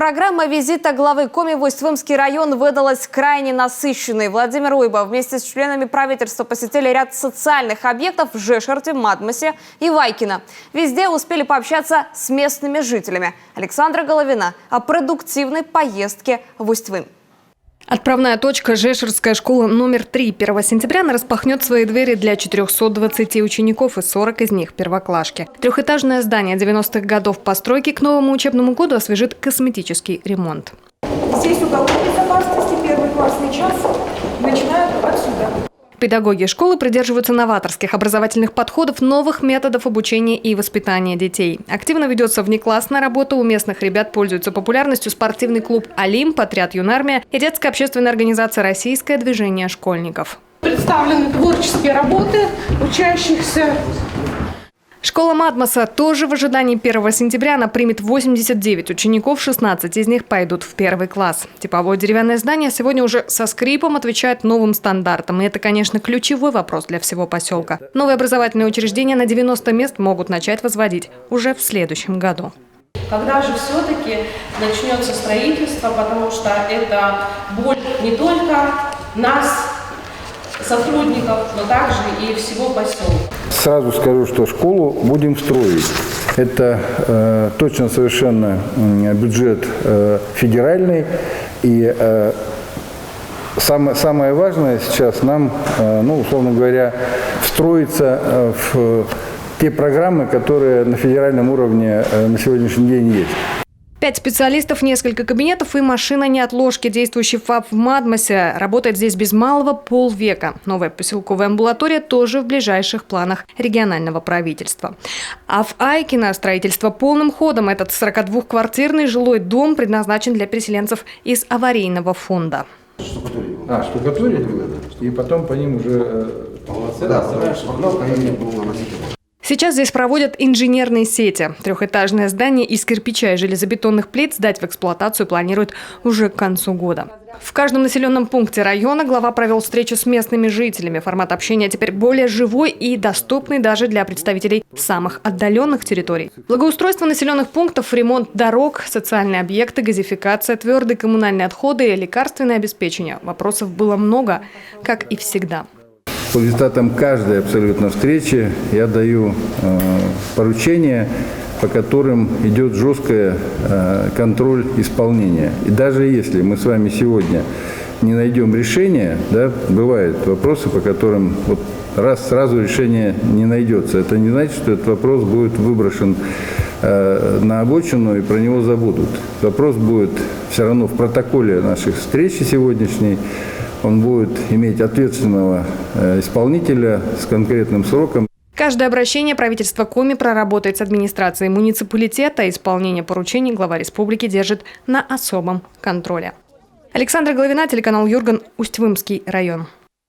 Программа визита главы Коми в Усть-Вымский район выдалась крайне насыщенной. Владимир Уйба вместе с членами правительства посетили ряд социальных объектов в Жешерте, Мадмосе и Вайкино. Везде успели пообщаться с местными жителями. Александра Головина о продуктивной поездке в Усть-Вым. Отправная точка – Жешерская школа номер 3. 1 сентября она распахнет свои двери для 420 учеников, и 40 из них – первоклашки. Трехэтажное здание 90-х годов постройки к новому учебному году освежит косметический ремонт. Здесь уголок безопасности, первый классный час начинают отсюда. Педагоги школы придерживаются новаторских образовательных подходов, новых методов обучения и воспитания детей. Активно ведется внеклассная работа. У местных ребят пользуется популярностью спортивный клуб «Олимп», отряд «Юнармия» и детская общественная организация «Российское движение школьников». Представлены творческие работы учащихся. Школа Мадмоса тоже в ожидании 1 сентября. Она примет 89 учеников, 16 из них пойдут в 1 класс. Типовое деревянное здание сегодня уже со скрипом отвечает новым стандартам. И это, конечно, ключевой вопрос для всего поселка. Новые образовательные учреждения на 90 мест могут начать возводить уже в следующем году. Когда же все-таки начнется строительство, потому что это боль не только нас, сотрудников, но также и всего поселка. Сразу скажу, что школу будем строить. Это точно совершенно бюджет федеральный. И самое важное сейчас нам, условно говоря, встроиться в те программы, которые на федеральном уровне на сегодняшний день есть. 5 специалистов, несколько кабинетов и машина неотложки. Действующий ФАП в Мадмосе работает здесь без малого полвека. Новая поселковая амбулатория тоже в ближайших планах регионального правительства. А в Айкино строительство полным ходом. Этот 42-квартирный жилой дом предназначен для переселенцев из аварийного фонда. Штукатурить? И потом по ним уже... Сейчас здесь проводят инженерные сети. Трехэтажное здание из кирпича и железобетонных плит сдать в эксплуатацию планируют уже к концу года. В каждом населенном пункте района глава провел встречу с местными жителями. Формат общения теперь более живой и доступный даже для представителей самых отдаленных территорий. Благоустройство населенных пунктов, ремонт дорог, социальные объекты, газификация, твердые коммунальные отходы, лекарственное обеспечение. Вопросов было много, как и всегда. По результатам каждой абсолютно встречи я даю поручения, по которым идет жесткий контроль исполнения. И даже если мы с вами сегодня не найдем решения, бывают вопросы, по которым сразу решение не найдется. Это не значит, что этот вопрос будет выброшен на обочину и про него забудут. Вопрос будет все равно в протоколе наших встречи сегодняшней. Он будет иметь ответственного исполнителя с конкретным сроком. Каждое обращение правительства Коми проработает с администрацией муниципалитета. Исполнение поручений глава республики держит на особом контроле. Александра Головина, телеканал Юрган, Усть-Вымский район.